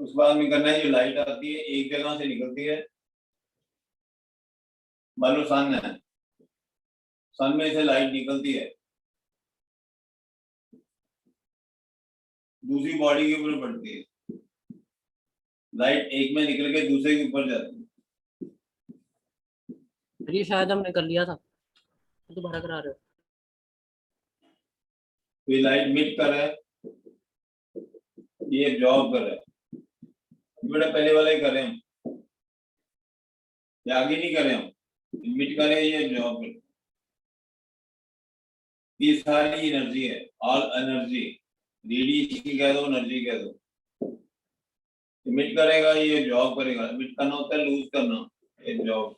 उसके बाद में करना है, जो लाइट आती है एक जगह से निकलती है, मान लो सन है, सन में से लाइट निकलती है, दूसरी बॉडी के ऊपर पड़ती है, लाइट एक में निकल के दूसरे के ऊपर जाती है। ये शायद हमने कर लिया था, दोबारा करा रहे हो। ये लाइट मिट कर रहा है, ये जॉब कर रहा है, बेटा पहले वाला ही कर रहे हैं हम, ये आगे नहीं कर रहे हम, मिट कर रहे हैं, ये जॉब कर रहे हैं। ये सारी एनर्जी है, ऑल एनर्जी, रेडिएशन कह दो, एनर्जी कह दो। मिट करेगा, ये जॉब करेगा, मिट करना होता है लूज करना, ये जॉब।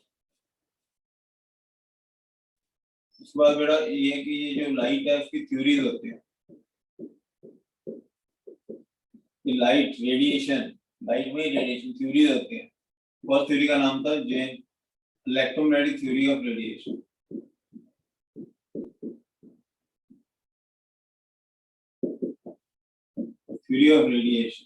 उसके बाद बेटा ये कि ये जो लाइट है उसकी थ्योरीज होती है, लाइट रेडिएशन, लाइट में रेडिएशन थ्योरीज होती है। फर्स्ट थ्योरी का नाम था जेन electromagnetic theory of radiation. Theory of radiation,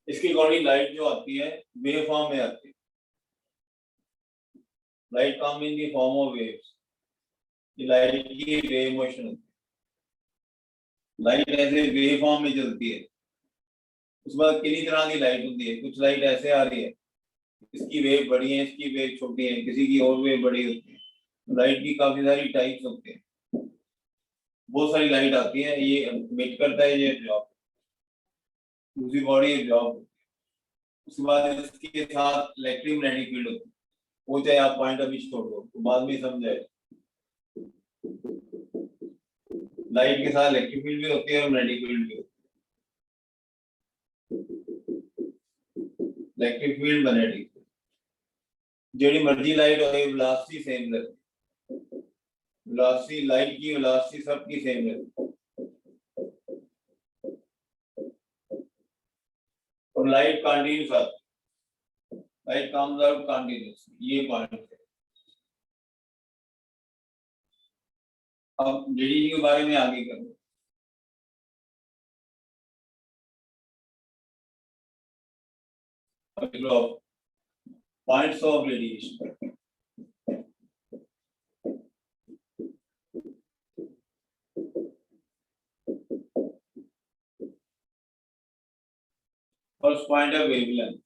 इसके अकॉर्डिंग लाइट जो आती है वेव फॉर्म में आती है, light come in the form of waves, ये लाइट की वेव मोशन होती है, लाइट ऐसे वेव फॉर्म में चलती है। उसके बाद कितनी तरह की लाइट होती है, कुछ लाइट ऐसे आ रही है, इसकी वेव बड़ी है, इसकी वेव छोटी है, किसी की और वेव बड़ी होती है, लाइट की काफी सारी टाइप्स होती है, बहुत सारी लाइट आती है, ये मिट करता है, ये जॉब, दूसरी बॉडी जॉब। उसके बाद इसके साथ इलेक्ट्रोमैग्नेटिक फील्ड होती है, वो चाहे आप पॉइंट अभी छोड़ दो तो बाद में समझाए। लाइट के साथ इलेक्ट्रिक फील्ड भी होती है और मैग्नेटिक फील्ड भी होती है। Electric field, magnetic field, JD मर्जी लाइट हो, वेलोसिटी सेम रहती है, वेलोसिटी लाइट की वेलोसिटी सबकी सेम रहती है, और लाइट कंटीन्यूअस आती है, लाइट कम्स आउट कंटीन्यूअस, ये पॉइंट है। अब जेडी के बारे में आगे करें। Points of radiation. First point of wavelength.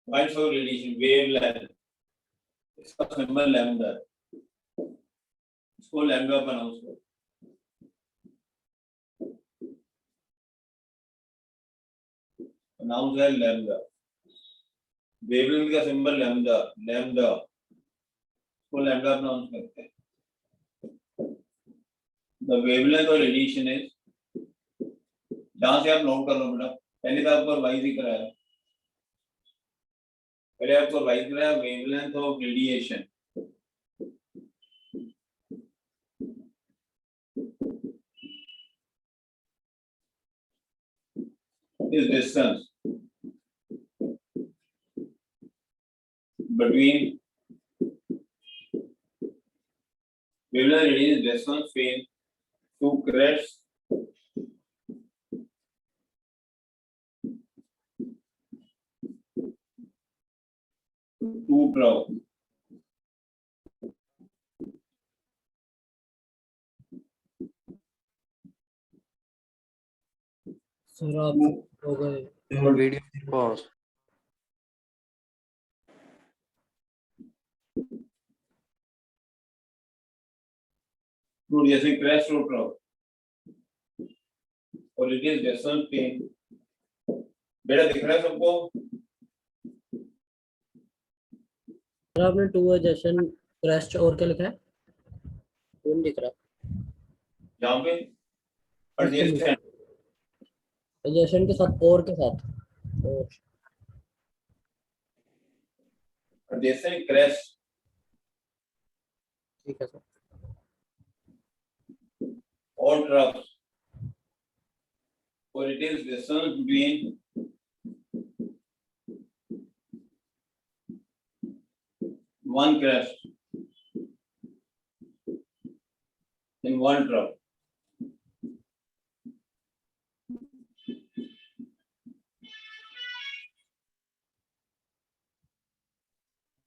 Points of radiation, wavelength. इसका सिंबल लैम्डा है, इसको लैम्डा प्रोनाउंस करो। प्रोनाउंस है लैम्डा, वेवलेंथ का सिंबल लैम्डा, लैम्डा, इसको लैम्डा प्रोनाउंस करते हैं। The wavelength of radiation is, जहां से आप नोट कर लो बेटा, पहले तो आपको वाइज ही कराया, पहले आपको वाइज कराया, wavelength of radiation is distance between, wavelength radiation is distance between two crests two trough. Sir आप हो गए वीडियो पॉज। Good, जैसे crest और trough, और it is distance between, बेटा दिख रहा है सबको? सर आपने टू एडजेसेंट क्रेस्ट और क्या लिखा है, कौन दिख रहा जहाँ पे adjacent, एडजेसेंट के साथ और के साथ और adjacent crest ठीक है sir, or troughs, or it is distance between one crest in one trough.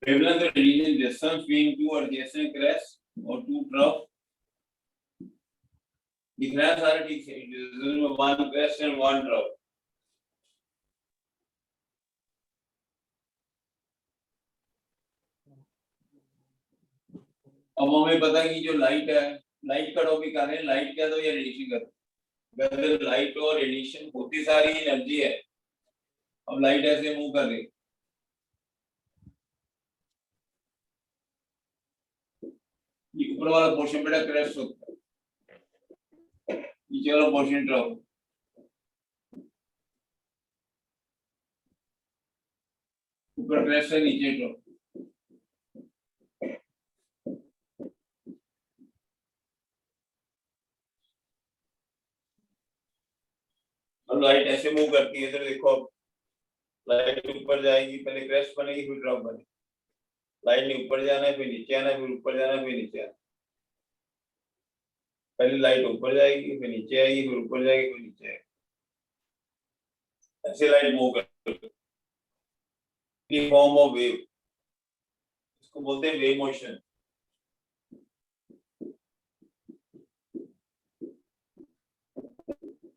Wavelength or radiation distance between two adjacent crests or two trough. दिख रहा है सारा ठीक से? One crest and one trough. अब हमें पता है कि जो लाइट है, लाइट का टॉपिक आ रहे हैं, लाइट क्या तो या रेडिएशन का, अगर लाइट और रेडिएशन होती सारी एनर्जी है। अब लाइट ऐसे मूव कर रही, ये ऊपर वाला पोर्शन बेटा क्रेस्ट होता है, नीचे वाला पोर्शन ट्रफ। ऊपर क्रेस्ट है, नीचे ट्रफ। अब लाइट ऐसे मूव करती है, इधर देखो, लाइट ऊपर जाएगी, पहले क्रेस्ट बनेगी फिर ड्रॉप बनेगी। लाइट ने ऊपर जाना है, फिर नीचे आना है, फिर ऊपर जाना है, फिर नीचे आना है। पहले लाइट ऊपर जाएगी, फिर नीचे आएगी, फिर ऊपर जाएगी, फिर नीचे आएगी। ऐसे लाइट मूव करती है, फॉर्म ऑफ वेव, इसको बोलते हैं वेव मोशन।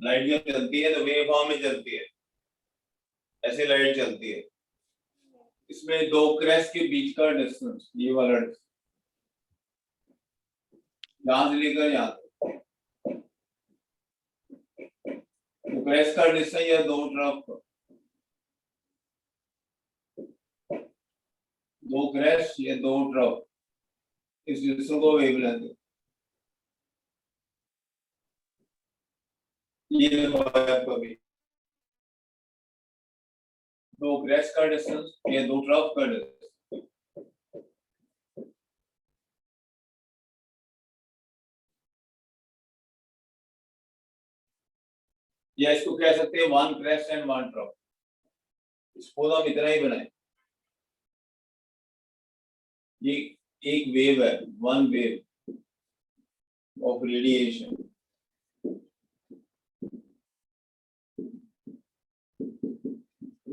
लाइट जब चलती है तो वेव फॉर्म में चलती है, ऐसे लाइट चलती है। इसमें दो क्रेस्ट के बीच का डिस्टेंस, ये वाला यहां से लेकर यहां तक, तो क्रेस्ट का डिस्टेंस या दो ट्रफ, दो क्रेस्ट या दो ट्रफ, इस डिस्टेंस को वेवलेंथ है। ये देखो आपका भी, दो क्रेस्ट का डिस्टेंस या दो ट्रफ का डिस्टेंस। या इसको कह सकते हैं one crest and one trough. इसको हम इतना ही बनाए, ये एक वेव है, one wave of radiation,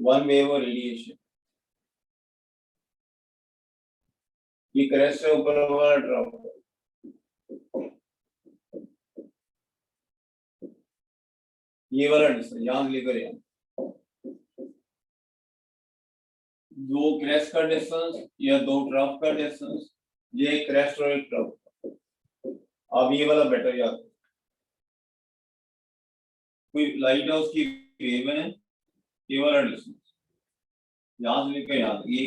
one wave और रेडिएशन। ये क्रेस्ट है, ऊपर वाला ट्रफ है। ये वाला डिस्टेंस यहां लेकर यहां, दो क्रेस्ट का डिस्टेंस या दो ट्रफ का डिस्टेंस, ये एक क्रेस्ट और एक ट्रफ। अब ये वाला बेटर याद, कोई लाइट है उसकी वेव है, ये वाला डिस्टेंस यहां से लेकर यहां, ये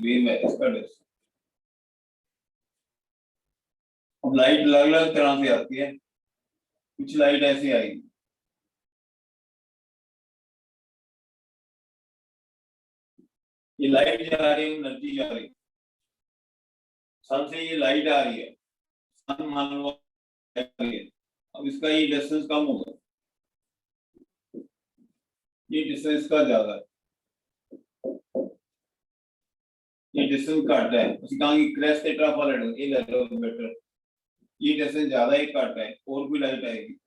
वेव है, इसका डिस्टेंस। अब लाइट अलग अलग तरह से आती है, कुछ लाइट ऐसे आएगी, ये लाइट जा रही है, एनर्जी जा रही है, सन से ये लाइट आ रही है, सन मान लो आ रही है। अब इसका ये डिस्टेंस कम होगा, ये डिस्टेंस का ज्यादा है, ये डिस्टेंस घट है, उसी कहा कि क्रेस्ट से ट्रफ वाला ये ले लो बेटर, ये डिस्टेंस ज्यादा ही घट है, और भी लाइट आएगी।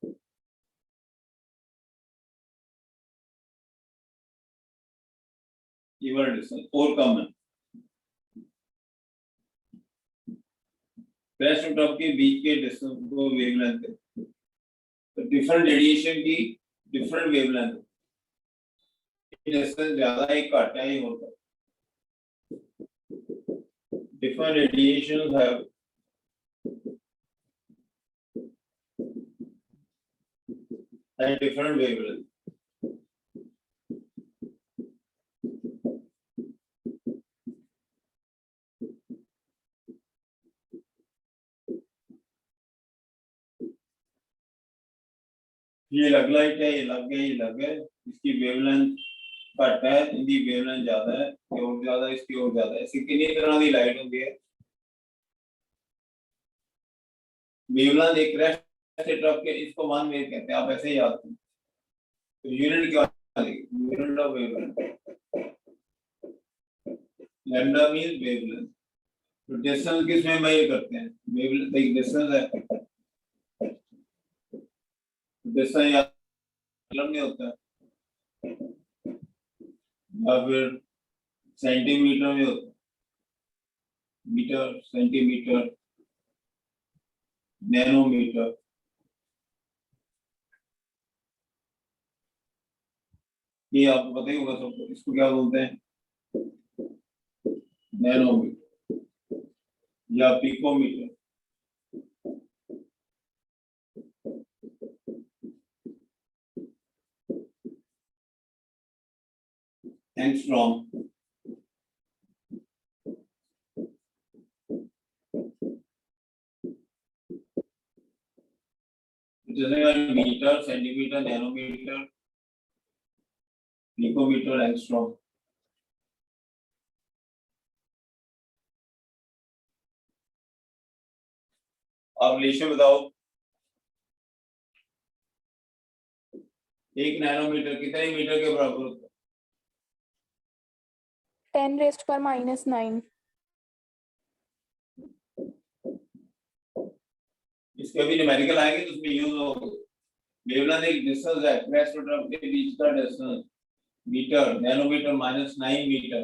ये वाला डिस्टेंस और कम है, क्रेस्ट और ट्रफ के बीच के डिस्टेंस को वेवलेंथ है। तो डिफरेंट रेडिएशन की डिफरेंट वेवलेंथ, डिस्टेंस ज्यादा ही घट है, ही होता है। Different radiations have different wavelength. ये अलग लाइट है, ये अलग है, ये अलग है, इसकी वेवलेंथ घट है, इनकी वेवलेंथ ज्यादा है, ये और ज्यादा, इसकी और ज्यादा है। इसकी कितनी तरह की लाइट होती है? वेवलेंथ एक क्रेस्ट से ट्रफ के, इसको वन वेव कहते हैं, आप ऐसे ही याद करें। तो यूनिट क्या है? Unit of wavelength, lambda means wavelength. तो डिस्टेंस किस में मेजर करते हैं? वेवलेंथ एक डिस्टेंस है, डिस्टेंस या मतलब नहीं होता है, या फिर सेंटीमीटर में होता है, मीटर, सेंटीमीटर, नैनोमीटर। ये आपको पता ही होगा सबको, इसको क्या बोलते हैं? नैनोमीटर या पिकोमीटर। एंगस्ट्रॉम, जैसे metre, centimetre, nanometre, picometre, angstrom. आप रिलेशन बताओ, एक नैनोमीटर कितने मीटर के बराबर होता है? 10⁻⁹ इसके भी न्यूमेरिकल आएंगे तो उसमें यूज होगा। वेवलेंथ एक डिस्टेंस है, क्रैस्ट और ड्रम के बीच का distance metre, nanometre -9 metre,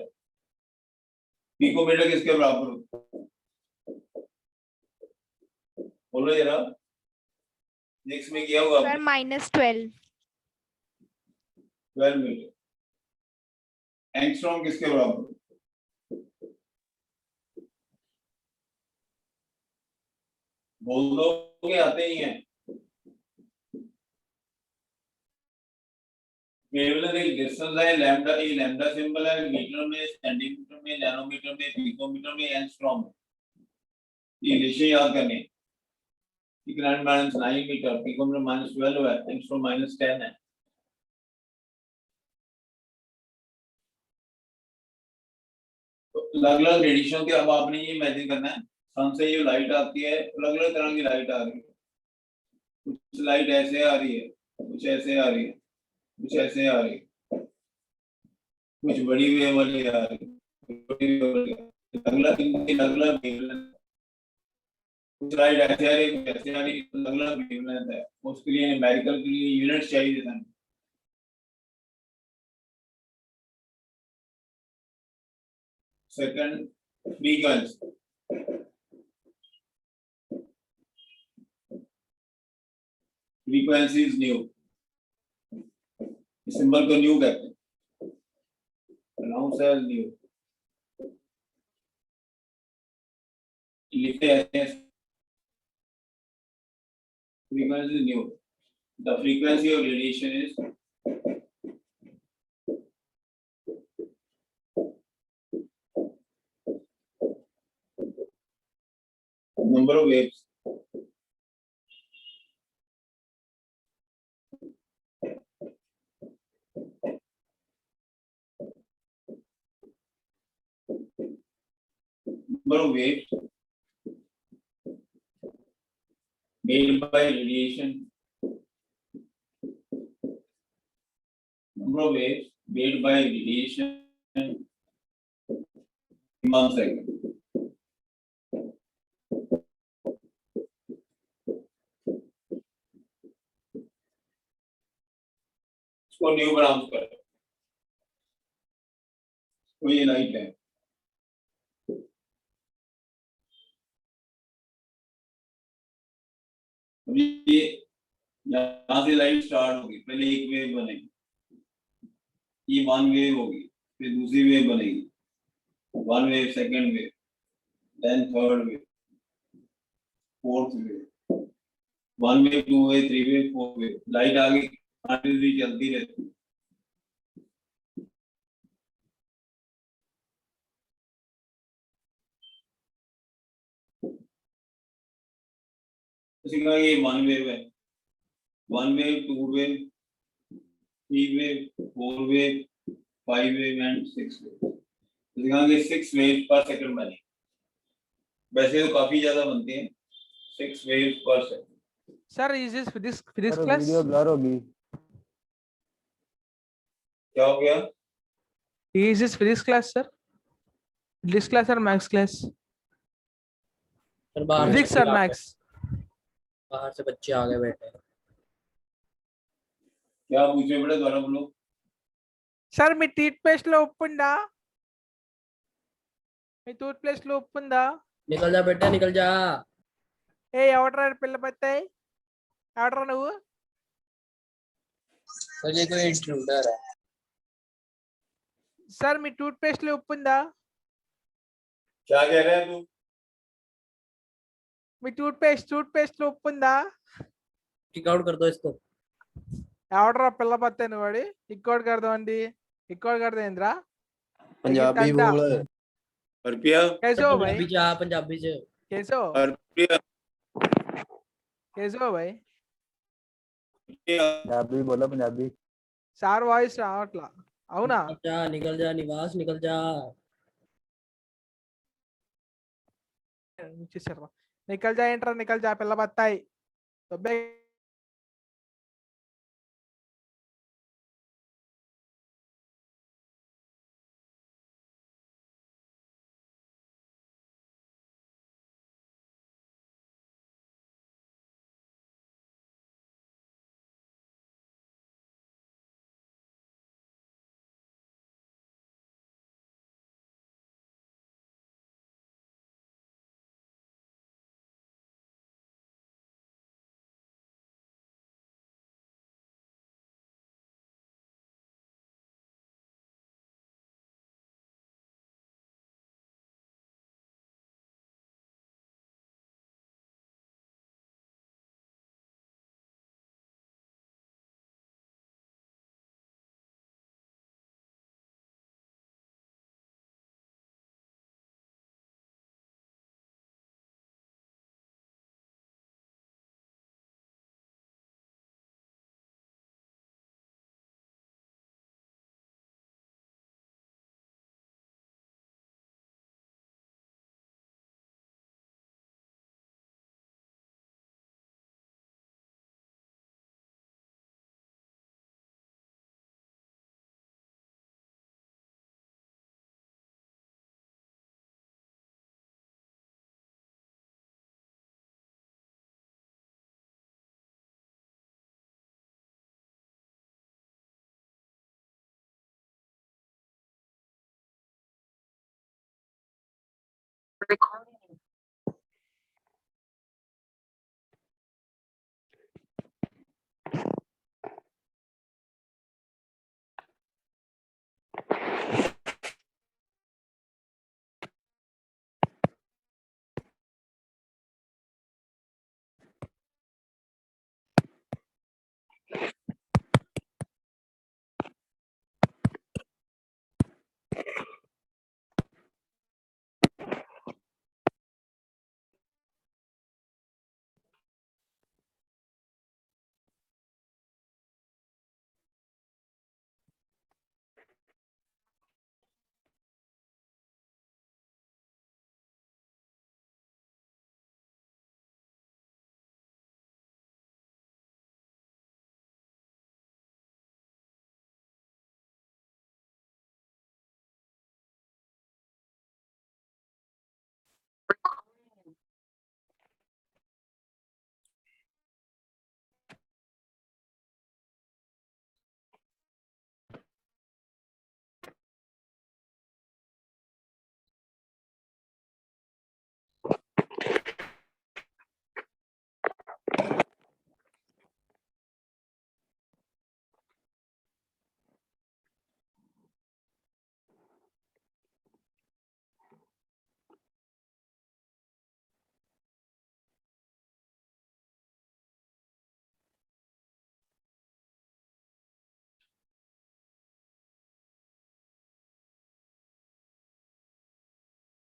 picometre किसके बराबर होता है? बोलो जरा, नेक्स्ट में किया होगा सर -12 12 मीटर। एंगस्ट्रॉम किसके बराबर? बोल दो कि आते ही हैं। वेवलेंथ एक डिस्टेंस है, लैम्डा, ये लैम्डा सिंबल है, मीटर में, सेंटीमीटर में, नैनोमीटर में, पिकोमीटर में, एंगस्ट्रॉम में। ये रिलेशन याद करने हैं। -9 मीटर, पिकोमीटर -12 है, एंगस्ट्रॉम -10 है। तो अलग अलग रेडिएशन के अब आपने ये इमेजिन करना है, सन से जो लाइट आती है, अलग अलग तरह की लाइट आ रही है। कुछ लाइट ऐसे आ रही है, कुछ ऐसे आ रही है, कुछ ऐसे आ रही है, कुछ बड़ी वेव वाली आ रही है, कुछ छोटी वेव वाली आ रही है। अलग अलग वेवलेंथ, कुछ लाइट ऐसे आ रही है, कुछ ऐसे आ रही है, अलग अलग वेवलेंथ है। उसके लिए न्यूमेरिकल के लिए यूनिट्स चाहिए था। Second, frequency. Frequency is new, symbol को न्यू कहते हैं, अनाउंस एज न्यू। लिखते हैं frequency is new. The frequency of radiation is number of waves. Number of waves made by radiation. Number of waves made by radiation in 1 second. इसको new बनाउंस कर, तो ये light है। अभी ये यहाँ से लाइट स्टार्ट होगी, पहले एक वेव बनेगी, ये 1 वेव होगी, फिर दूसरी वेव बनेगी, 1 wave, second wave, then third wave, fourth wave, 1 wave, 2 wave, 3 wave, 4 wave. Light आगे कंटिन्यूसली चलती रहती है। ये 1 वेव है, 1 wave, 2 wave, 3 wave, 4 wave, 5 wave and 6 wave. 6 wave per second बने, वैसे तो काफी ज्यादा बनते हैं, 6 wave per second. Sir is this physics class? Video blur होगी। क्या हो गया? Is this physics class sir? Physics class और मैथ्स क्लास? सर बाहर से Physics बच्चे sir आ गए, max. बाहर से बच्चे आ गए बेटे। क्या पूछ रहे बेटा, दोबारा बोलो। Sir మీ టూత్ పేస్ట్ లో ఉప్పు ఉందా? మీ టూత్ పేస్ట్ లో ఉప్పు ఉందా? निकल जा बेटे निकल जा। ఏ ఎవడ్రా పిల్ల పత్తాయి? ఎవడ్రా నువ్వు? सर ये कोई इंट्रूडर है। సార్ మీ టూత్ పేస్ట్ లో ఉప్పు ఉందా? क्या कह रहा है तू? మీ టూత్ పేస్ట్ లో ఉప్పు ఉందా? किक आउट कर दो इसको। ఎవడ్రా పిల్ల పత్తాయి నువ్వు వాడి? ఇక్కోడి కడదామండి. ఇక్కోడి కడదేంద్రా? पंजाबी बोल। हरप्रिया, कैसे हो भाई? पंजाबी च आ, पंजाबी च। कैसे हो? हरप्रिया, कैसे हो भाई? पंजाबी बोलो पंजाबी। సార్ వాయిస్ రావట్లా. అవునా? निकल जा निवास निकल जा। ఇచ్చేసారు. నికల్ జా ఏంట్రా నికల్ జా పిల్ల బత్తాయి. దొబ్బే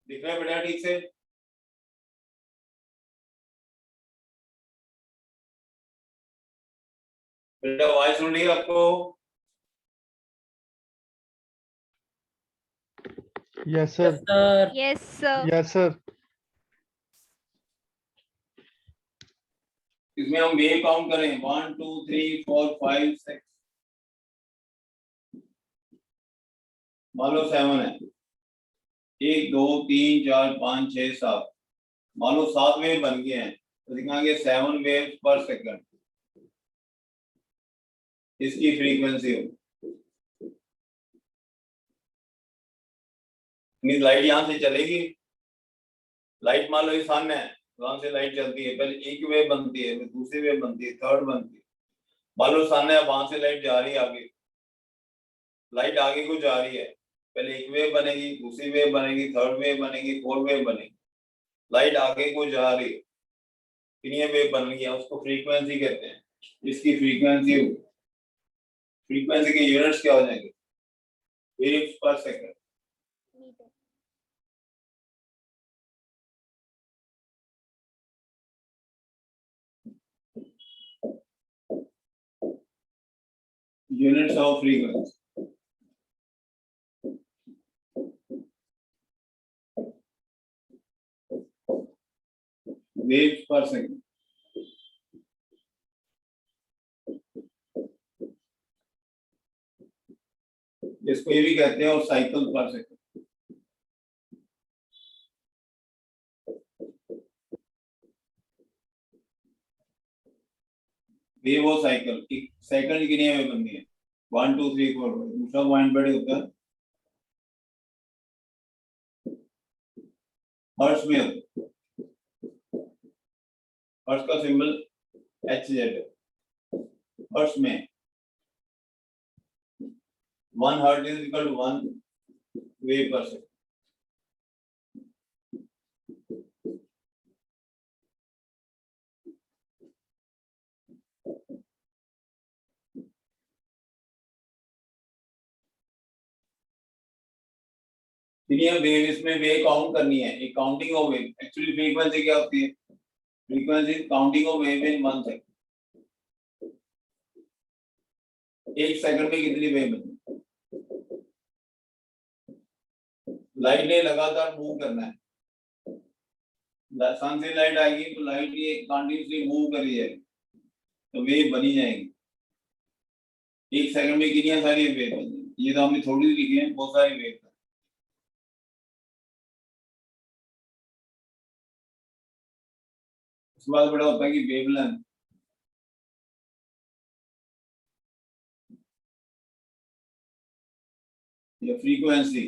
दिख रहा है बेटा ठीक से? बेटा आवाज सुन रही है आपको? Yes sir. Sir Yes, sir. Yes sir. इसमें हम वेव काउंट करें 1 2 3 4 5 6, मान लो 7 है। 1 2 3 4 5 6 7, मान लो 7 वेव बन गए हैं तो दिखाएंगे 7 वेव पर सेकंड, इसकी फ्रीक्वेंसी होगी। लाइट यहां से चलेगी, लाइट मान लो ये सन है, वहां से लाइट चलती है, पहले एक वेव बनती है, फिर दूसरी वेव बनती है, थर्ड बनती है। मान लो सन है, वहां से लाइट जा रही है आगे, लाइट आगे को जा रही है, पहले एक वेव बनेगी, दूसरी वेव बनेगी, थर्ड वेव बनेगी, फोर्थ वेव बनेगी, लाइट आगे को जा रही है, कितनी वेव बन रही है, उसको फ्रीक्वेंसी कहते हैं। इसकी फ्रीक्वेंसी, फ्रीक्वेंसी के यूनिट्स क्या हो जाएंगे, waves per second. Units of frequency. Waves per second. इसको ये भी कहते हैं और साइकिल पर सेकंड। वेव और साइकिल, एक सेकंड कितनी वेव बनती है, 1 2 3 4। दूसरा पॉइंट बड़े होता है हर्ट्ज में, हर्ट्ज का सिंबल HZ है। हर्ट्ज में 1 hertz is equal to 1 wave per second. Wave, इसमें वेव काउंट करनी है, एक counting of wave. Actually frequency क्या होती है, frequency counting of wave in 1 सेकंड। एक सेकंड में कितनी वेव बनी, लाइट ने लगातार मूव करना है, सन से लाइट आएगी तो लाइट ये कंटिन्यूसली मूव करी जाएगी तो वेव बनी जाएगी। एक सेकंड में कितनी सारी वेव बन जाएगी, ये तो हमने थोड़ी सी लिखी है, बहुत सारी वेव। उसके बाद बड़ा होता है कि वेवलेंथ, या frequency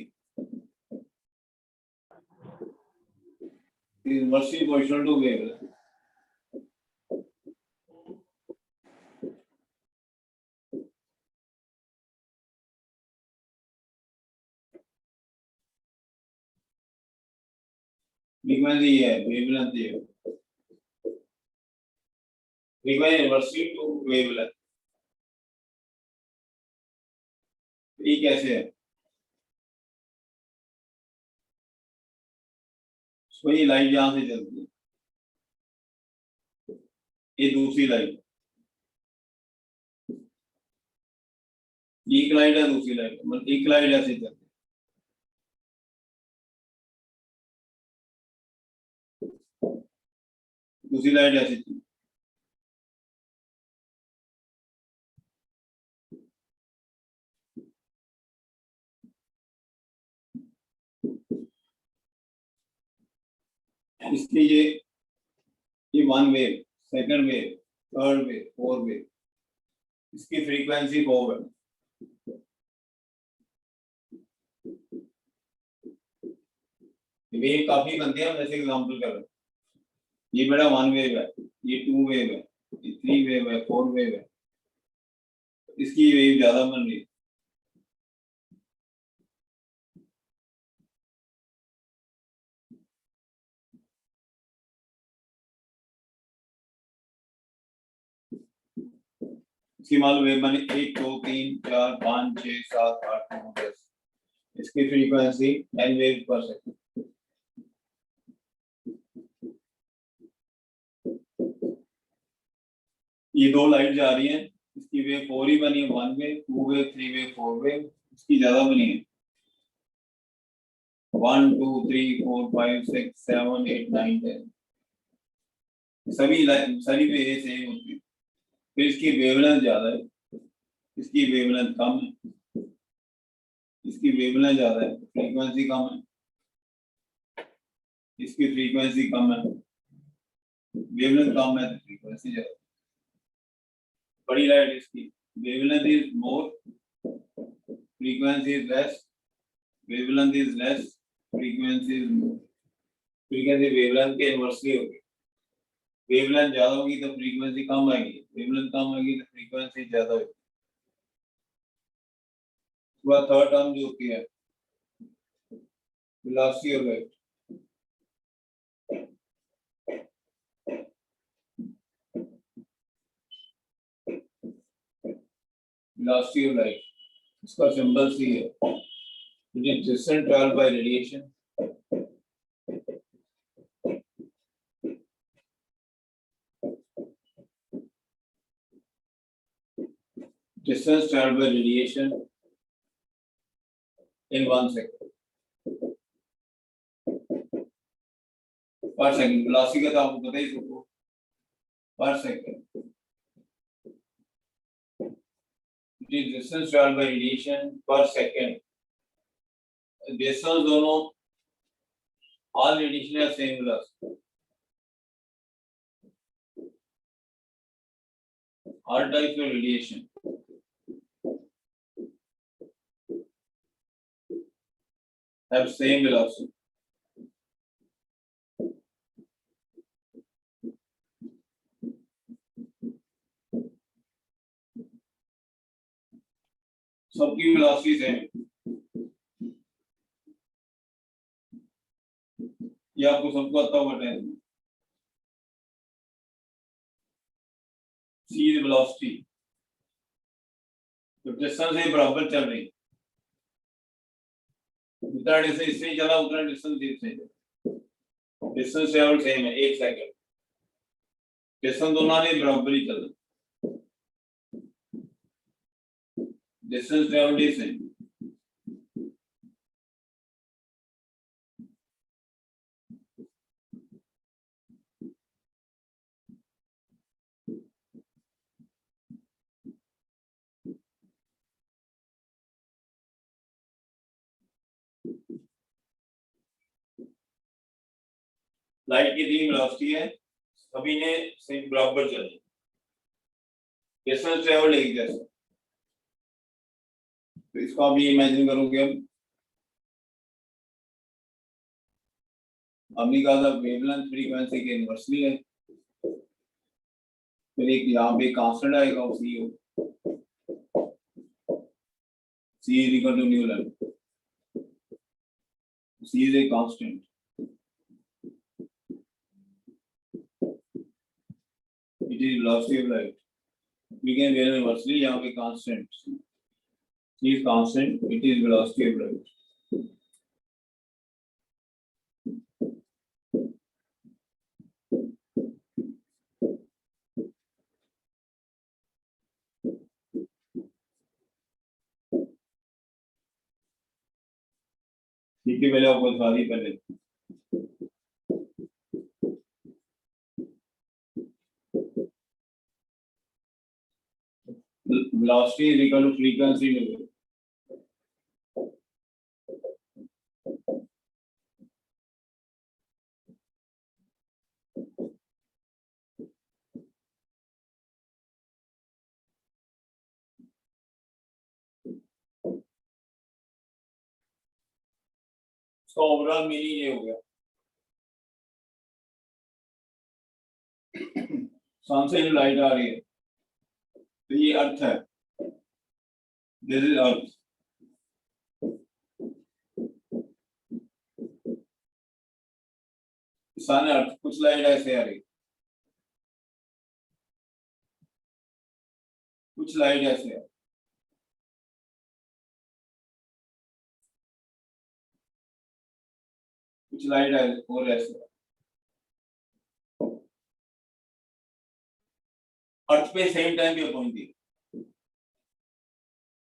is inversely proportional to wavelength. Frequency है, वेवलेंथ है, फ्रीक्वेंसी इनवर्सली टू वेवलेंथ। ये कैसे है, वही लाइट यहां से चलती है, ये दूसरी लाइट, एक लाइट है, दूसरी लाइट, मतलब एक लाइट ऐसे चलती है, दूसरी लाइट ऐसे चलती है। इसलिए ये 1 wave, second wave, third wave, fourth wave, इसकी फ्रीक्वेंसी 4 है। वेव काफी बनती है, जैसे एग्जांपल कर रहे हैं, ये बड़ा 1 वेव है, ये 2 वेव है, ये 3 वेव है, 4 वेव है, इसकी वेव ज्यादा बन रही है। इसकी मान लो वेव बने 1 2 3 4 5 6 7 8 9 10, इसकी फ्रीक्वेंसी 10 वेव पर सेकंड। ये दो लाइट जा रही हैं, इसकी वेव 4 ही बनी है, 1 वेव 2 वेव 3 वेव 4 वेव, इसकी ज्यादा बनी है 1 2 3 4 5 6 7 8 9 10, सभी वेव सेम होती है। फिर इसकी वेवलेंथ ज्यादा है, इसकी वेवलेंथ कम है, इसकी वेवलेंथ ज्यादा है, फ्रीक्वेंसी कम है। इसकी फ्रीक्वेंसी कम है, वेवलेंथ कम है तो फ्रीक्वेंसी ज्यादा। बड़ी लाइट इसकी wavelength is more, frequency is less, wavelength is less, frequency is more. Frequency wavelength के इनवर्सली होगी, वेवलेंथ ज्यादा होगी तो फ्रीक्वेंसी कम आएगी, वेवलेंथ कम आएगी तो फ्रीक्वेंसी ज्यादा होगी। थर्ड टर्म जो की है velocity of light, velocity of light, इसका सिंबल सी है। It is distance travelled bye radiation, distance traveled by radiation in 1 second per second। velocity का तो आपको पता ही सबको, per second। it is distance traveled by radiation per second। distance दोनों, all radiation have same velocity, all types of radiation have same velocity। सबकी velocity same, ये आपको सबको आता होगा टेंथ में। c is velocity, तो डिस्टेंस से बराबर चल रही, जितना डिस्टेंस इससे चला उतना डिस्टेंस इससे चला, डिस्टेंस ट्रैवल सेम है 1 सेकंड, डिस्टेंस दोनों ने बराबर ही चला, distance travel is same. Light की 3 वेलोसिटी है, सभी ने सेम बराबर चली, डिस्टेंस ट्रैवल एक जैसा। तो इसको आप ये इमेजिन करोगे, हमने कहा था वेवलेंथ फ्रीक्वेंसी के इनवर्सली है, फिर एक यहाँ पे कांस्टेंट आएगा उसी c is equal to nu lambda, c is a constant, it is velocity of light, we can very inversely यहाँ पे constant, c is constant, it is velocity of light। ठीक है, मैंने आपको बता दी पहले। velocity is equal to frequency level, इसका overall meaning ये हो गया, सन से जो लाइट आ रही है तो ये अर्थ है, दिस इज अर्थ, सन अर्थ, कुछ लाइट ऐसे आ रही, कुछ लाइट ऐसे है, कुछ लाइट और ऐसे। अर्थ पे सेम टाइम पे पहुंचती,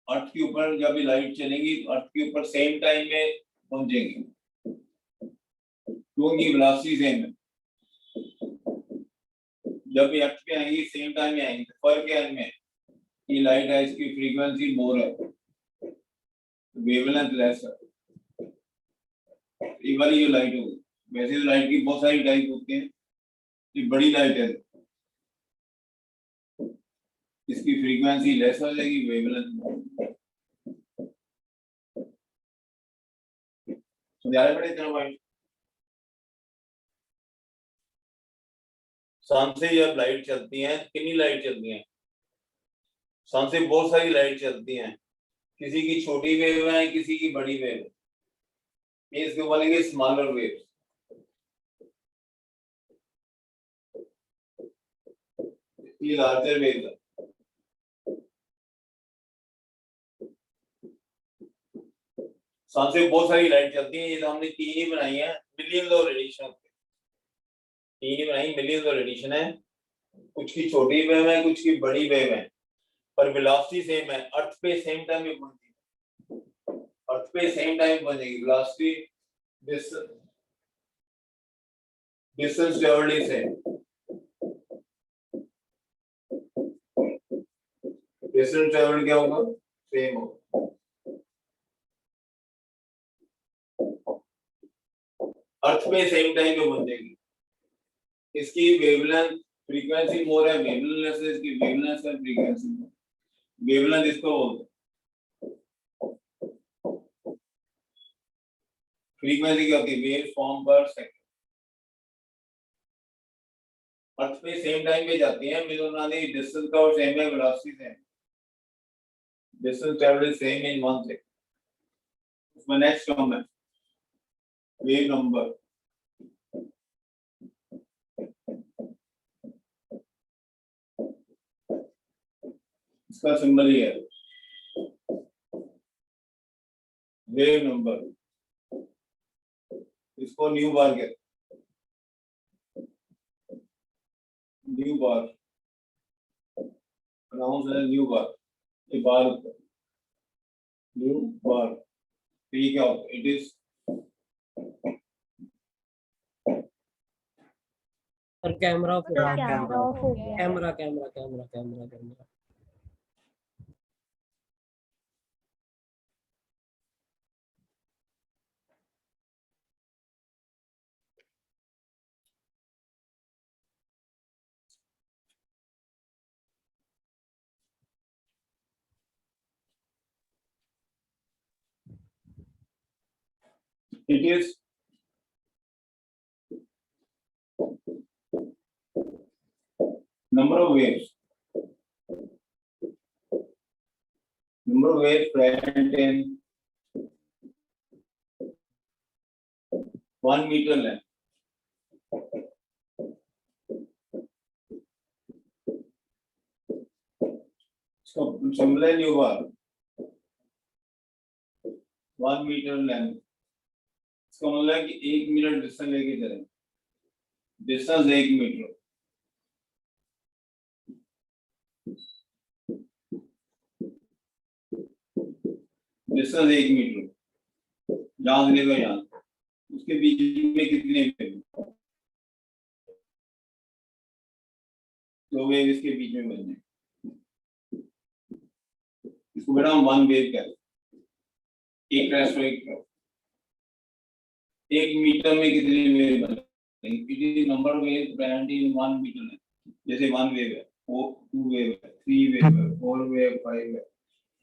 अर्थ के ऊपर जब भी लाइट चलेंगी तो अर्थ के ऊपर सेम टाइम में पहुंचेंगी, क्योंकि वेलोसिटी सेम है। जब भी अर्थ पे आएंगी सेम टाइम में आएंगी, फर्क है इनमें, ये लाइट है इसकी फ्रीक्वेंसी मोर है, वेवलेंथ लेस है, ये वाली जो लाइट होगी वैसे तो लाइट की बहुत सारी टाइप होती हैं, ये बड़ी लाइट है, इसकी फ्रीक्वेंसी लेस हो जाएगी, वेवलेंथ समझा पड़े इतना पॉइंट। सन से जब लाइट चलती है, कितनी लाइट चलती है, सन से बहुत सारी लाइट चलती हैं, किसी की छोटी वेव है, किसी की बड़ी वेव है, ये इसको बोलेंगे स्मॉलर वेव, ये लार्जर वेव है। सन से बहुत सारी लाइट चलती है, ये तो हमने तीन ही बनाई है, मिलियंस ऑफ रेडिएशन, तीन ही बनाई, मिलियंस ऑफ रेडिएशन है, कुछ की छोटी वेव है, कुछ की बड़ी वेव है, पर वेलोसिटी सेम है, अर्थ पे सेम टाइम पे पहुंचती है, अर्थ पे सेम टाइम पहुंचेगी, velocity distance travelled is same, distance travelled क्या होगा, सेम होगा। अर्थ पे सेम टाइम पे पहुंचेगी, इसकी वेवलेंथ फ्रीक्वेंसी मोर है, वेवलेंथ लेस है, इसकी वेवलेंथ है, फ्रीक्वेंसी वेवलेंथ इसको बोलते हैं, फ्रीक्वेंसी क्या होती है, वेव फॉर्म पर सेकंड, अर्थ पे सेम टाइम पे जाती है, मिलोनादी डिस्टेंस का और सेम है, velocity same, distance travelled same in 1 second. उसमें नेक्स्ट टर्म है वेव नंबर, इसका सिंबल ये है वेव नंबर, इसको न्यू बार कहते हैं, न्यू बार अनाउंस है, न्यू बार, ये बार होता है, न्यू बार, तो ये क्या होता है, इट इज और कैमरा ऑफ हो गया, कैमरा ऑफ हो गया। Camera camera camera camera camera it is number of waves present in 1 meter length, इसका सिंबल है न्यू बार, 1 मीटर लेंथ, इसका मतलब है कि 1 मीटर डिस्टेंस लेके चलें, डिस्टेंस 1 मीटर, डिस्टेंस 1 मीटर, जहां से लेकर यहाँ, उसके बीच में कितने वेव, दो वेव इसके बीच में बने, इसको बेटा हम 1 वेव कहते हैं, एक क्रैश और एक क्रैश, 1 मीटर में कितने वेव बने, it is number of wave present in 1 metre है, जैसे 1 वेव है, 2 वेव है, 3 वेव है, 4 वेव, 5 है,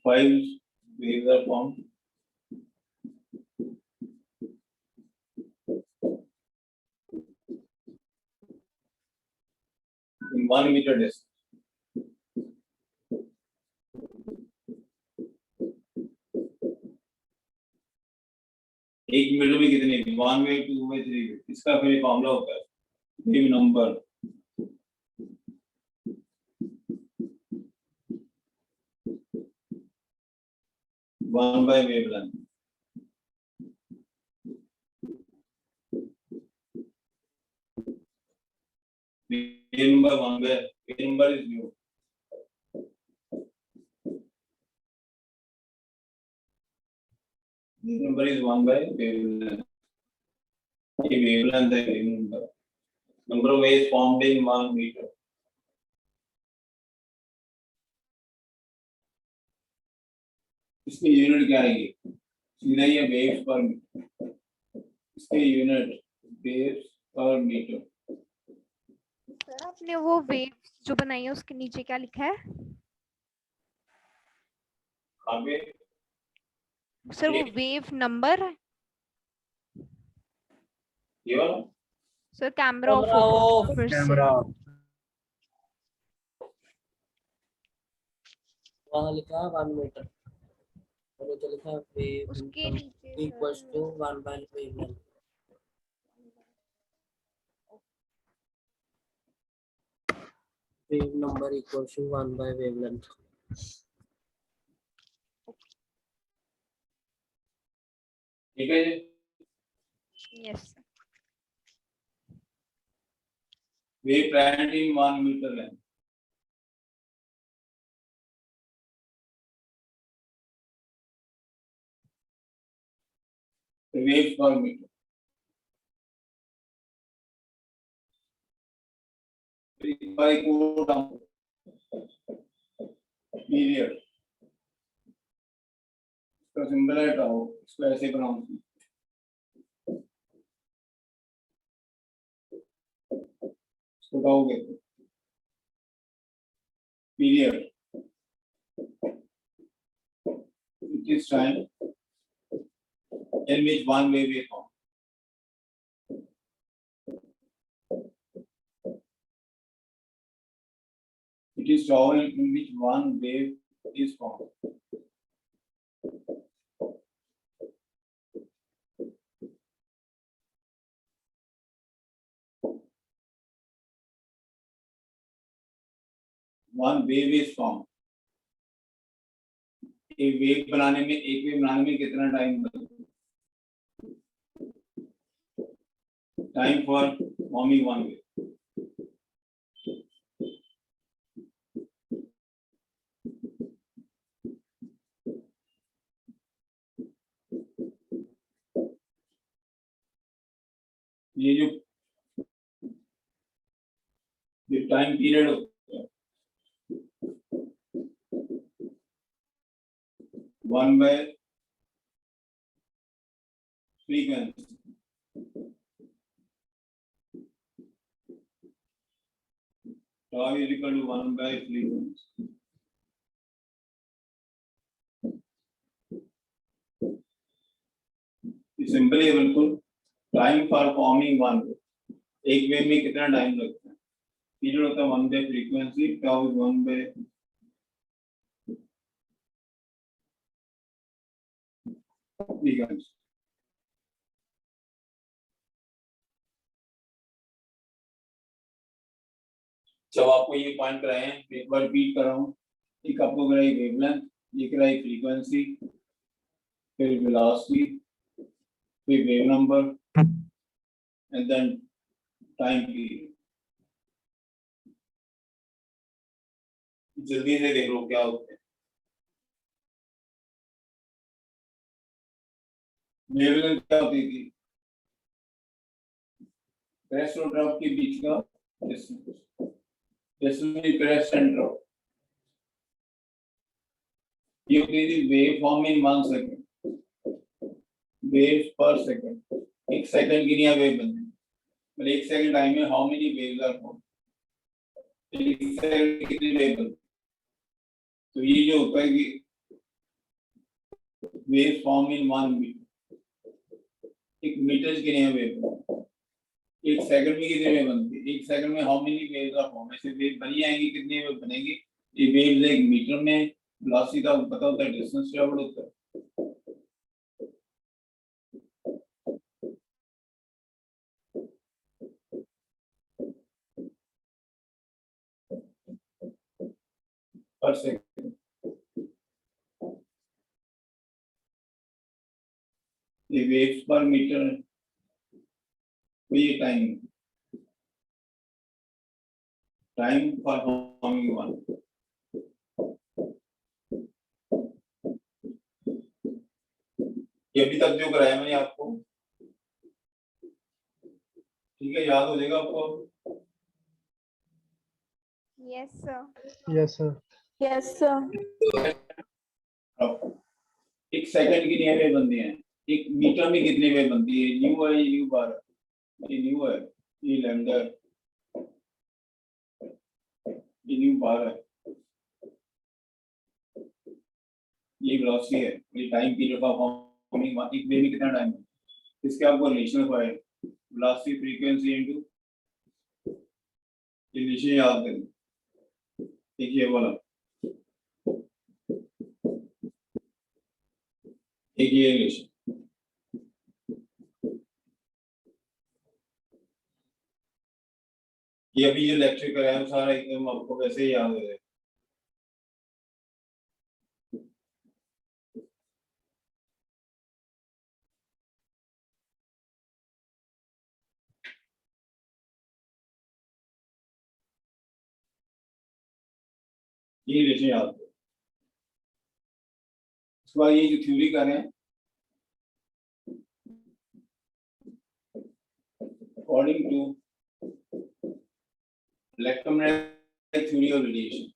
5 waves are formed, in 1 meter distance. एक मीटर में कितने, 1 वेव, 2 वेव, 3 वेव, इसका फिर फॉर्मूला होता है wave number, one by wavelength, wave number 1 by wave number is nu, wave number is 1 by wavelength, ये wavelength है, wave number, number of waves formed in 1 metre, इसकी unit क्या आएगी, सीधा ये waves per metre, इसके unit waves per meter. Sir आपने वो वेव जो बनाई है उसके नीचे क्या लिखा है? कहाँ पे? सर वो वेव नंबर है ये वाला? सर, कैमरा ऑफ कैमरा होगा ऑफ, फिर से। कैमरा वहाँ लिखा है 1 मीटर और नीचे लिखा है वेव उसके नीचे equals to 1 by wavelength. Wave number equals to 1 by wavelength. ठीक है जी। Yes wave planet in 1 meter length. The waves per meter. By code down. Period. इसका सिंबल है टाउ, इसको ऐसे बनाऊं, इसको टाउ कहते हैं। Period. It is time in which one wave is formed. It is time in which one wave is formed. One wave is formed. एक wave बनाने में कितना टाइम लगता है? Time for forming one wave. ये जो टाइम पीरियड होता है 1 by frequency. Tau is equal to 1 by frequency. Simple है बिल्कुल। Time for forming one wave, एक वेव में कितना टाइम लगता है? पीरियड होता है 1 by frequency, tau is 1 by frequency. जब आपको ये पॉइंट कराए हैं, एक बार रिपीट कर रहा हूँ। एक आपको कराई वेवलेंथ, ये कराई फ्रीक्वेंसी, फिर वेलोसिटी, फिर wave number and then time period. जल्दी से देख लो क्या होता है। वेवलेंथ क्या होती थी? क्रेस्ट और ड्रॉप के बीच का distance, distance crest and drop. ये होती थी wave form in 1 second, waves per second. एक सेकंड की नहीं वेव बनती, मतलब एक सेकंड टाइम में how many waves are form, एक सेकंड कितनी वेव बनती। तो ये जो होता है कि वेव फॉर्म इन 1 मीटर, एक मीटर की नहीं वेव बनती, एक सेकंड में कितनी वेव बनती है, एक सेकंड में how many waves are form. ऐसे वेव बनी आएंगी, कितनी वेव बनेगी? ये वेव्स एक मीटर में, वेलोसिटी का पता होता है, डिस्टेंस ट्रैवल होता है। पर सेकंड ये वेव्स पर मीटर है, तो ये टाइम फॉर फॉर्मिंग वन। ये अभी तक जो कराया मैंने आपको, ठीक है, याद हो जाएगा आपको। Yes sir. Yes sir yes sir. एक सेकंड की नहीं वेव बनती है, एक मीटर में कितनी वेव बनती है? यू है, यू बार ये न्यू है, ये लैम्डा, ये न्यू बार है, ये वेलोसिटी है, ये टाइम पीरियड का फॉर्मिंग एक वे में कितना टाइम है, इसके आपको रिलेशन है वेलोसिटी फ्रीक्वेंसी इनटू ये रिलेशन याद करें। एक ये वाला, एक ये रिलेशन, ये अभी जो लेक्चर कर रहे हैं सारा एकदम आपको वैसे ही याद है। ये रिलेशन याद है। उसके बाद ये जो थ्योरी कर रहे हैं according to electromagnetic theory of radiation,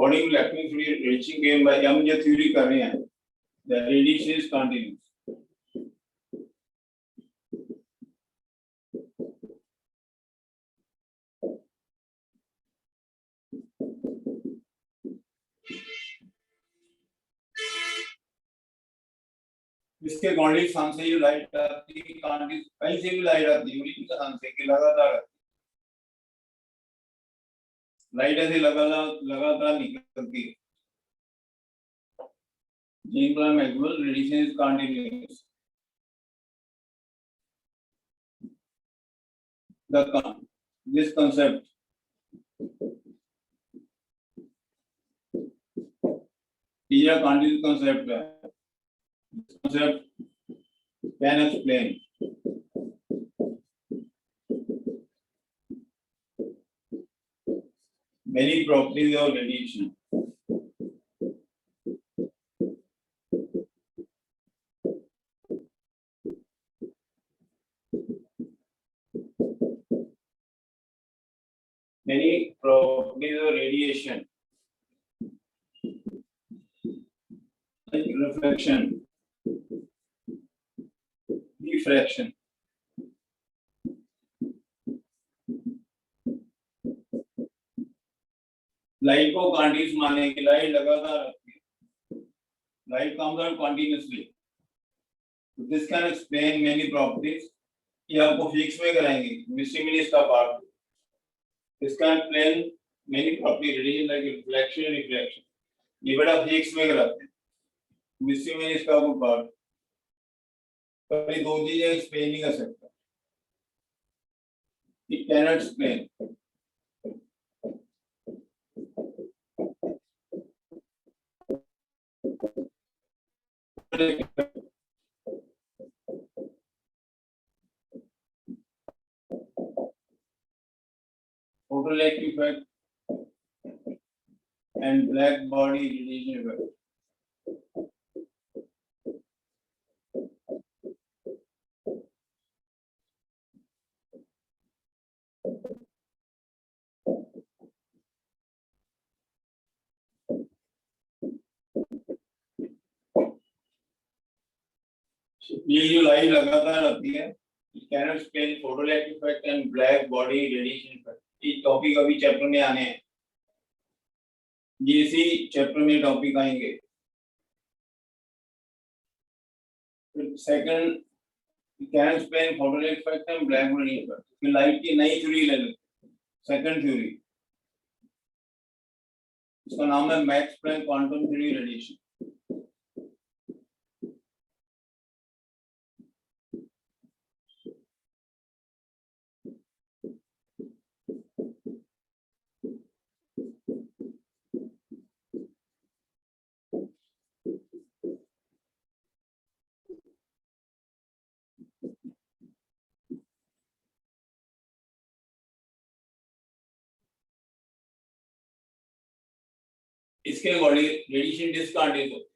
according to electronic theory radiation के भाई हम जो थ्योरी कर रहे हैं the radiation is continuous, इसके अकॉर्डिंग सन से जो लाइट आती है कहीं से भी लाइट आती है उन्हीं के सन से कि लगातार लाइट ऐसे लगातार निकलती है। General Maxwell radiation is continuous. This concept is a continuous concept. This concept can explain many properties of radiation. Many properties of radiation, like reflection, diffraction, light को कंटीन्यूस माने कि लाइट लगातार रहती है, light comes out continuously. So this can explain many properties. ये आपको fix में कराएंगे, मिस्टिमिनीस का part. This can explain many properties radiation like reflection and refraction. ये बड़ा फिक्स में कराते हैं, मिस्टिमिनीस का वो पार्ट। पर ये दो चीजें एक्सप्लेन नहीं कर सकता। It cannot explain. Photoelectric effect and black body radiation effect. ये जो लाइट लगातार आती है, it cannot explain photoelectric effect and black body radiation effect. ये टॉपिक अभी चैप्टर में आने हैं, ये इसी चैप्टर में टॉपिक आएंगे। Second, can explain photoelectric effect and black body effect. फिर लाइट की नई थ्योरी ले लेते, सेकंड थ्योरी, इसका नाम है Max Planck quantum theory radiation. इसके अकॉर्डिंग रेडिएशन डिस्कंटिन्यूस होता है।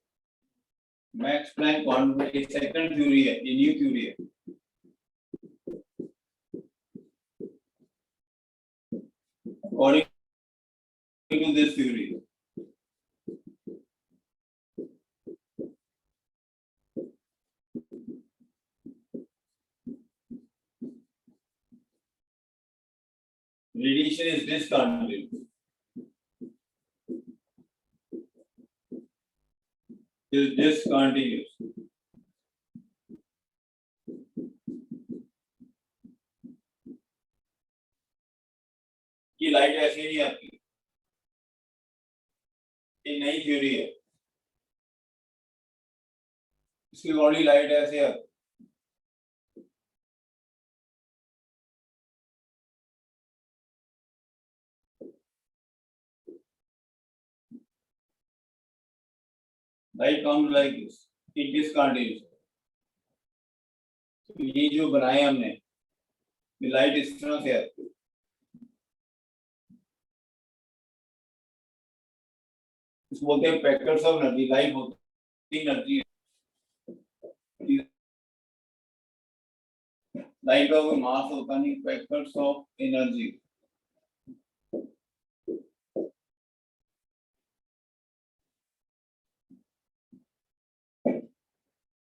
Max Planck quantum second theory है, ये न्यू थ्योरी है। According to this theory, radiation is discontinuous. Is discontinuous. कि लाइट ऐसे नहीं आती, ये नई थ्योरी है। इसकी बॉडी लाइट ऐसे आती, light comes like this, it डिस्कंटिन्यूस। तो ये जो बनाए हमने, ये लाइट इस तरह से आती है। इसको बोलते हैं पैकेट्स ऑफ एनर्जी। लाइट होती एनर्जी, लाइट का कोई मास होता नहीं, packets of energy.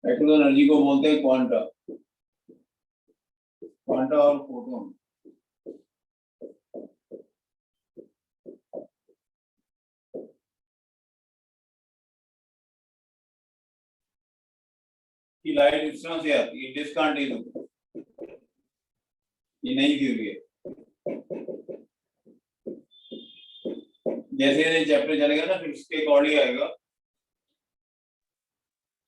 Packets of energy को बोलते हैं क्वांटा, क्वांटा और फोटोन। की लाइट इस तरह से आती है, डिस्कंटिन्यूस। ये नई थ्योरी है। जैसे जैसे चैप्टर चलेगा ना, फिर उसके अकॉर्डिंग आएगा।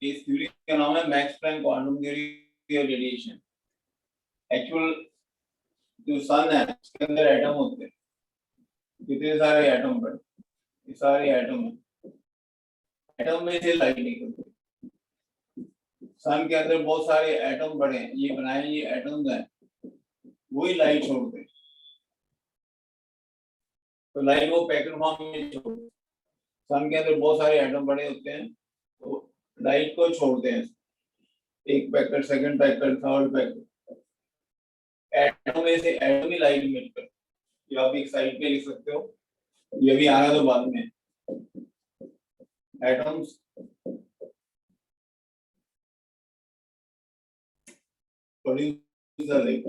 इस थ्योरी का नाम है Max Planck quantum theory of radiation. Actual जो सन है उसके अंदर एटम होते हैं, कितने सारे एटम बड़े, ये सारे एटम है। एटम में से लाइट निकलती है। सन के अंदर बहुत सारे एटम बड़े हैं, ये बनाए ये एटम्स हैं, वही लाइट छोड़ते हैं। तो लाइट वो पैकेट फॉर्म में छोड़ते हैं। सन के अंदर बहुत सारे एटम बड़े होते हैं, तो लाइट को छोड़ते हैं। एक packet, second packet, third packet. Atom में से एटम ही लाइट इमिट करते हैं। ये आप एक साइड पे लिख सकते हो, ये भी आना तो बाद में। Atoms produce the light.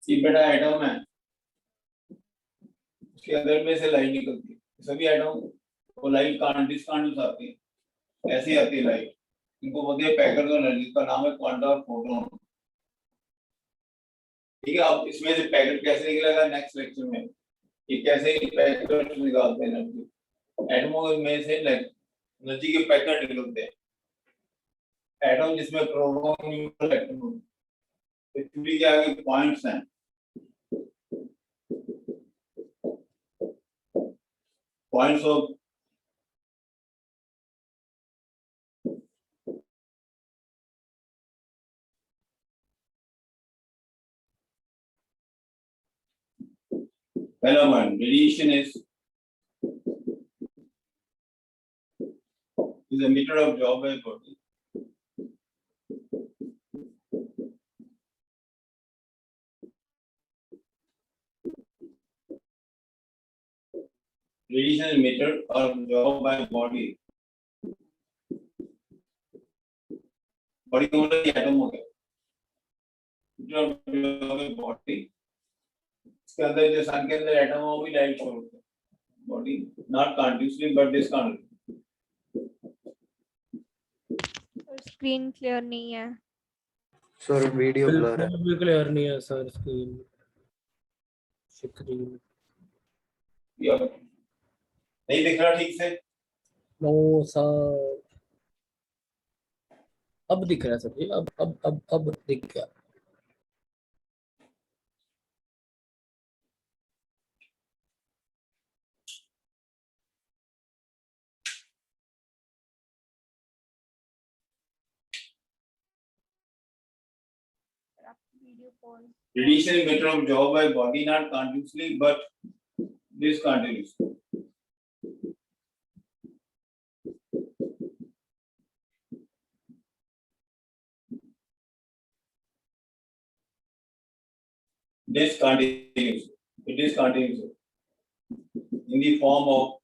ये बेटा एटम है, उसके अंदर में से लाइट निकलती है। सभी एटम वो लाइट डिस्कंटिन्यूस आती है, ऐसी आती है लाइट। इनको बोलते हैं पैकेट्स ऑफ एनर्जी, का नाम है क्वांटा और फोटोन। ठीक है, अब इसमें से पैकेट कैसे निकलेगा नेक्स्ट लेक्चर में, ये कैसे पैकेट निकालते हैं एनर्जी। एटमों में से एनर्जी के पैकेट निकलते हैं। एटम जिसमें प्रोटॉन, न्यूट्रॉन, इलेक्ट्रॉन, तो थ्योरी के आगे पॉइंट्स हैं। पॉइंट्स ऑफ पहला point, radiation is a meter of job by body. Radiation is meter of job by body. Body का मतलब एटम हो गया, बॉडी। इसके अंदर जो सन के अंदर एटम है वो भी लाइट छोड़ते हैं। Body not continuously but discontinuously. Screen clear नहीं है। सर वीडियो ब्लर है। बिल्कुल भी क्लियर नहीं है सर स्क्रीन। नहीं दिख रहा ठीक से? नो सर, अब दिख रहा है सर जी, अब दिख गया। Video pause Radiation matter of job by body not continuously but discontinuously. Discontinuous. It is continuous in the form of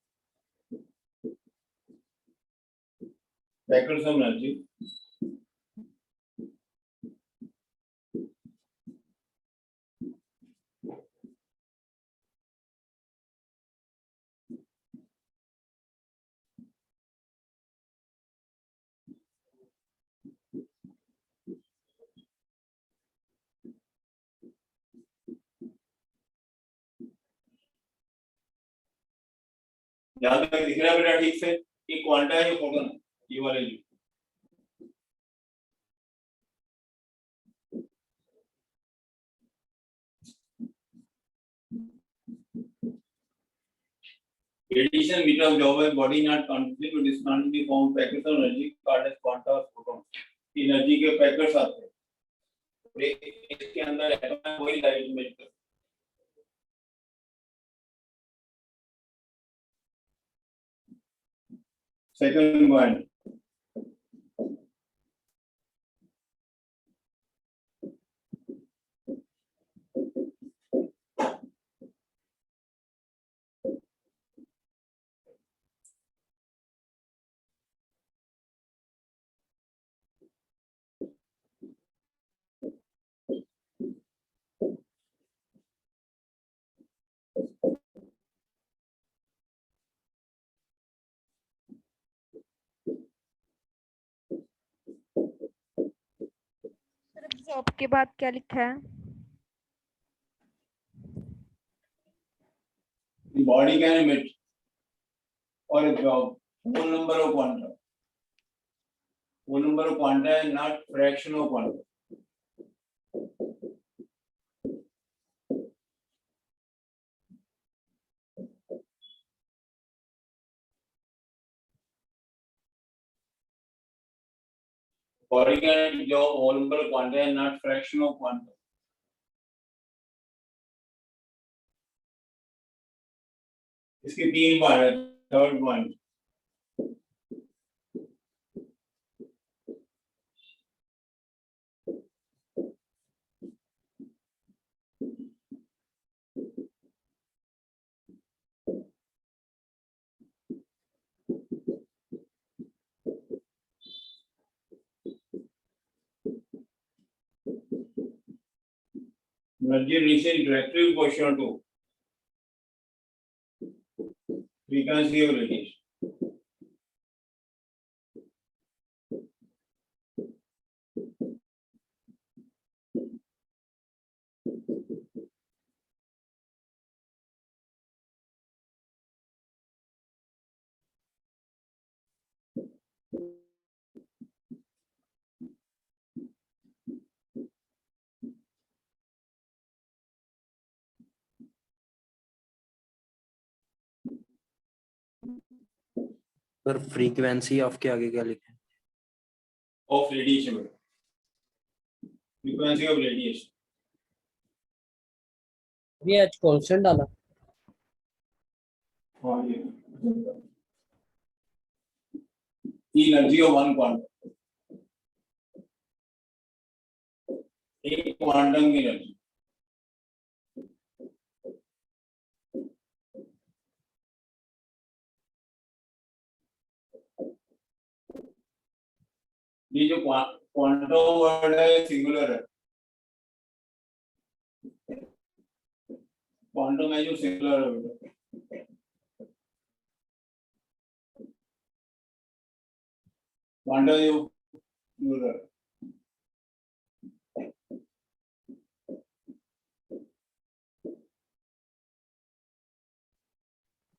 packets of energy यहाँ तक दिख रहा है बेटा ठीक से ये क्वांटा है ये फोटोन ये वाले जो radiation meter of job by body not continuously but discontinuously form packets of energy called as quanta or photon energy के पैकेट्स आते हैं और इसके अंदर एटम है वही लाइट इमिट करता है सेकंड पॉइंट सर एब्जॉर्ब के बाद क्या लिखा है the body can emit or absorb whole number of quanta is not fraction of quanta body can absorb whole number of quanta is not fraction of quanta इसके तीन बार है third point energy radiation directly proportional to frequency of radiation sir frequency of के आगे क्या लिखा है? of radiation frequency of radiation ये आज कांस्टेंट डाला हाँ ये energy of one quantum एक क्वांटम की एनर्जी ये जो क्वांटम वर्ड है सिंगुलर है क्वांटम है जो सिंगुलर है बेटा क्वांटम जो सिंगुलर है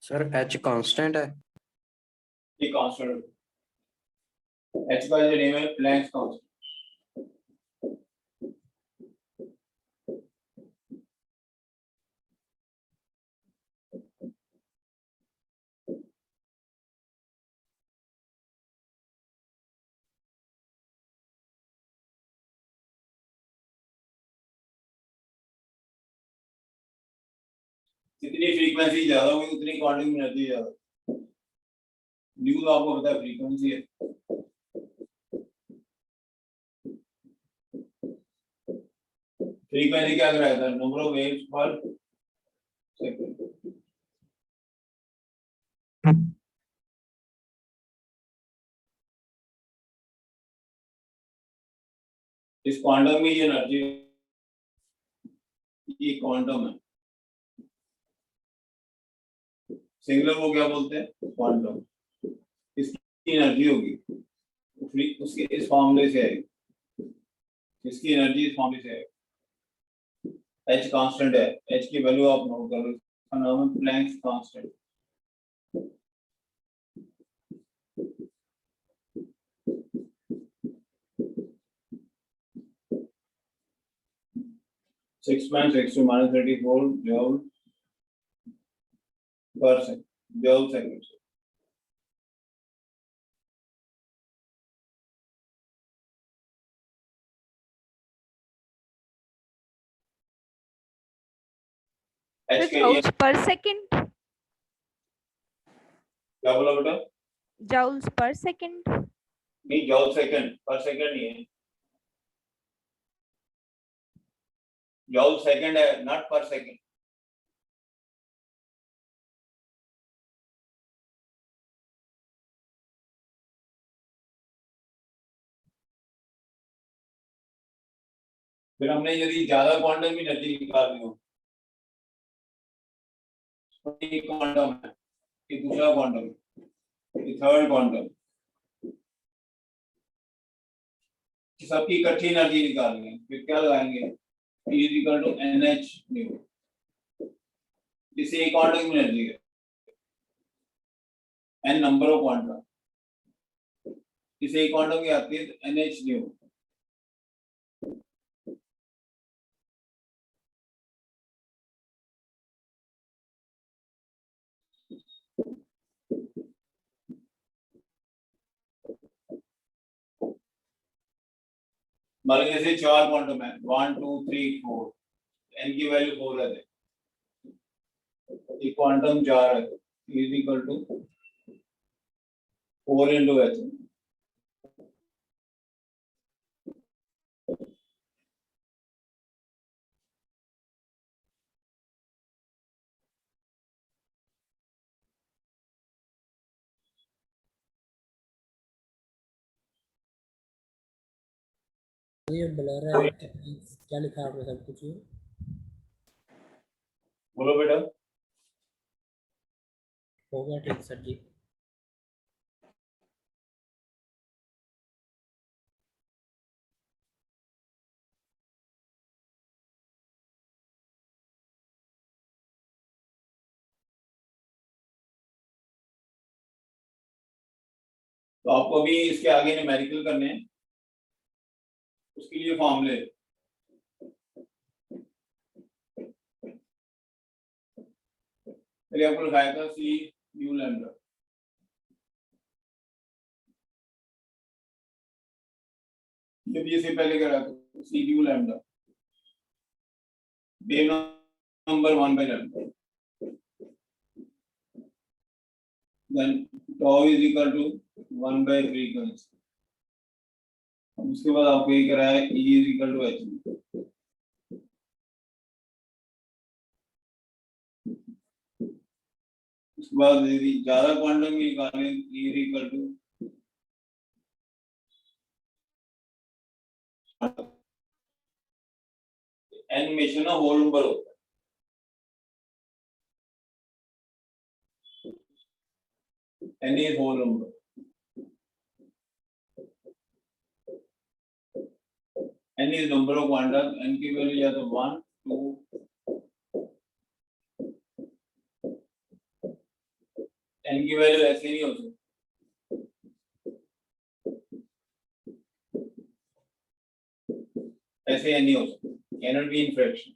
सर एच कांस्टेंट है? ये कांस्टेंट h का जो नेम है प्लैंक्स कांस्टेंट जितनी फ्रीक्वेंसी ज्यादा होगी उतनी क्वांटम एनर्जी ज्यादा। न्यू तो आपको पता है फ्रीक्वेंसी है। फ्रीक्वेंसी क्या कराया था? Number of waves per second. इस क्वांटम में ये एनर्जी, ये क्वांटम है। सिंगुलर को क्या बोलते हैं? क्वांटम। इसकी एनर्जी होगी उसके इस फॉर्मूले से आएगी। इसकी एनर्जी इस फॉर्मूले से आएगी। एच कांस्टेंट है, एच की वैल्यू आप नोट कर लो, इसका नाम है Planck's constant. Six point six two minus 34 joule per second, joule second. H के लिए जूल्स पर सेकंड, क्या बोला बेटा? Joules per second. नहीं, जूल सेकंड, पर सेकंड नहीं है। जूल सेकंड है, नॉट पर सेकंड। फिर हमने यदि ज्यादा क्वांटम की एनर्जी निकालनी हो, ये क्वांटम है, ये दूसरा क्वांटम, ये थर्ड क्वांटम, सबकी इकट्ठी एनर्जी निकालनी है, फिर क्या लगाएंगे? E equal to NH nu. इसे एक क्वांटम की एनर्जी है, n नंबर ऑफ क्वांटम, इसे एक क्वांटम की आती है तो NH न्यू। मान लीजिए जैसे चार क्वांटम है, 1 2 3 4, n की वैल्यू 4 है, एक क्वांटम 4 है, is equal to 4 into h। ये ब्लर है, क्या लिखा है आपने? सब कुछ ये बोलो बेटा। हो गया ठीक सर जी। तो आपको अभी इसके आगे न्यूमेरिकल करने हैं, उसके लिए फॉर्मूले। पहले आपको लिखाया था सी यू लैम्डा, ये भी इससे पहले करा था c u lambda, wave number 1 by lambda, then tau is equal to 1 by frequency। उसके बाद आपको ये करा है E is equal to h। उसके बाद यदि ज्यादा क्वांटम की निकालें, E is equal to n हमेशा ना होल नंबर होता है, n is whole number, n is number of quantum, n की वैल्यू या तो 1 2, n की वैल्यू ऐसे नहीं हो सकती, ऐसे n नहीं हो सकती, cannot be in fraction।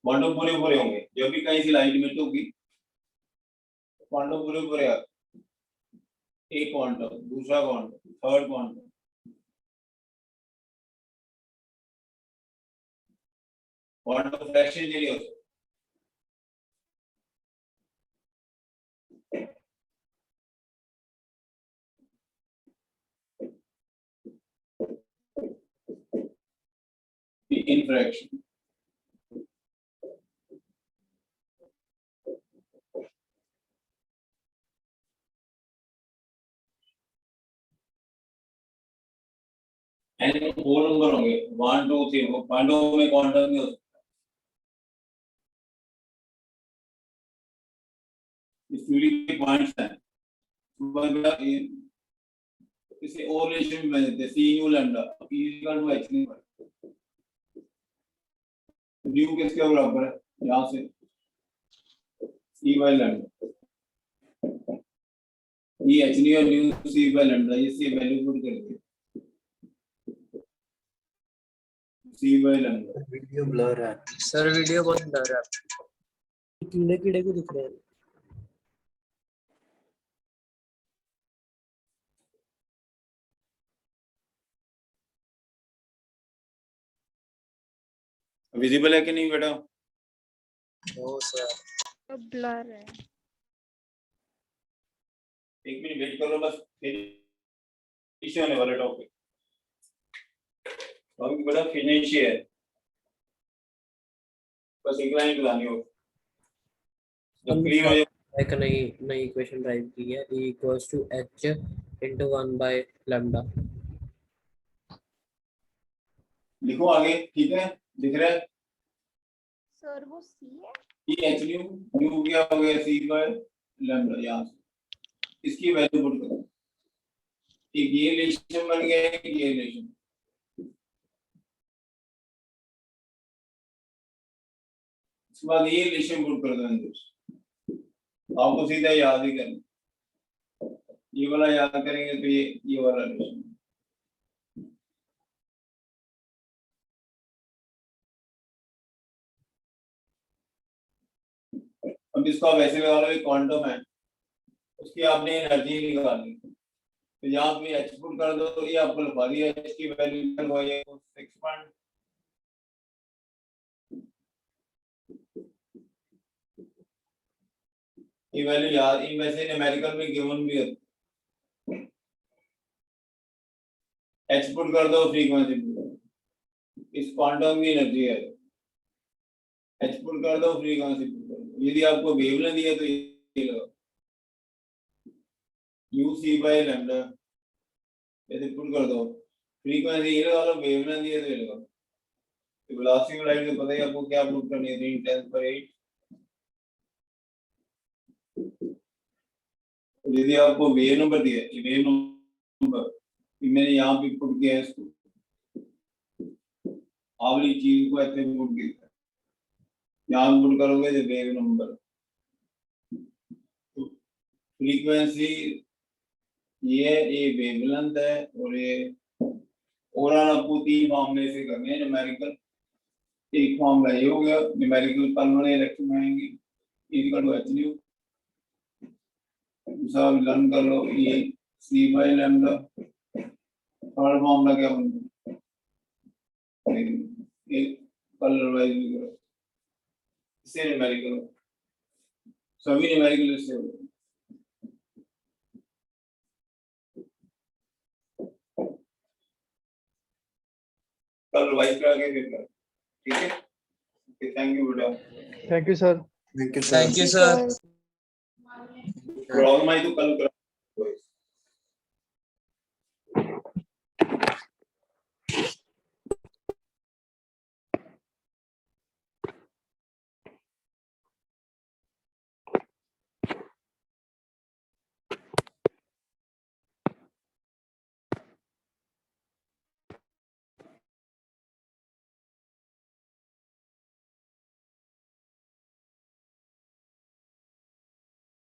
Quantum पूरे पूरे होंगे, जब भी कहीं से लाइट मिट होगी क्वांटम पूरे पूरे आते। एक क्वांटम, दूसरा quantum, third quantum, quantum fraction नहीं हो सकता। infraction. एन 4 नंबर होंगे 1 2 3 क्वांटम में क्वांटम नहीं हो सकता। इस थ्योरी के पॉइंट्स हैं इसे और रिलेशन में देते हैं c u lambda E equal to h नहीं न्यू किसके बराबर है यहाँ से सी बाय लैम्डा ये एच न्यू और न्यू सी बाय लैम्डा ये सी वैल्यू पुट करके c by lambda video blur है सर वीडियो बहुत ब्लर है कीड़े कीड़े को दिख रहे हैं। विजिबल है कि नहीं बेटा? नो सर तो ब्लर है। एक मिनट वेट करो बस फिनिश होने वाला टॉपिक बड़ा फिनिश है बस एक लाइन बतानी हो जब क्लियर हो जाए। एक नई इक्वेशन ड्राइव की है E equals to H into 1 by lambda। लिखो आगे ठीक है दिख रहा है सर वो सी है। ये एच न्यू न्यू क्या हो गया सी बाय लैम्डा यहाँ से इसकी वैल्यू पुट करो एक ये रिलेशन बन गया एक ये रिलेशन इसके बाद ये रिलेशन पुट कर दो अंदर आपको सीधा याद ही करना ये वाला याद करेंगे तो ये वाला रिलेशन अब इसको आप ऐसे लगा लो एक क्वांटम है उसकी आपने एनर्जी निकालनी तो यहाँ पे एच पुट कर दो तो ये आपको लिखा दिया एच की वैल्यू हो गई 6 ये वैल्यू याद इन वैसे न्यूमेरिकल में गिवन भी है एच पुट कर दो फ्रीक्वेंसी इस क्वांटम की एनर्जी है एच पुट कर दो फ्रीक्वेंसी पुट कर दो यदि आपको वेव ने दिया तो ये लो यू सी बाय लैम्डा ऐसे पुट कर दो फ्रीक्वेंसी ये लगा लो वेव ने दिया तो ये लगा तो वेलोसिटी लाइट तो पता ही आपको क्या पुट करनी है 3 10 पर 8 यदि आपको वेव नंबर दिया ये वेव नंबर मैंने यहाँ पे पुट किया है इसको आवली चीज को ऐसे पुट किया यहाँ पुट करोगे तो वेव नंबर तो फ्रीक्वेंसी ये वेवलेंथ है और ये ओवरऑल आपको 3 फॉर्मूले से करने हैं न्यूमेरिकल एक फॉर्मूला ये हो गया numerical pulmonary electromagnetic equal to H nu सब लर्न कर लो ये C by lambda third formula क्या बनता है एक कलर वाइज भी करो इससे न्यूमेरिकल सभी न्यूमेरिकल इससे हो कल रिवाइज करा के फिर कर ठीक है थैंक यू बेटा thank you sir thank you thank you sir problem आई तो कल कर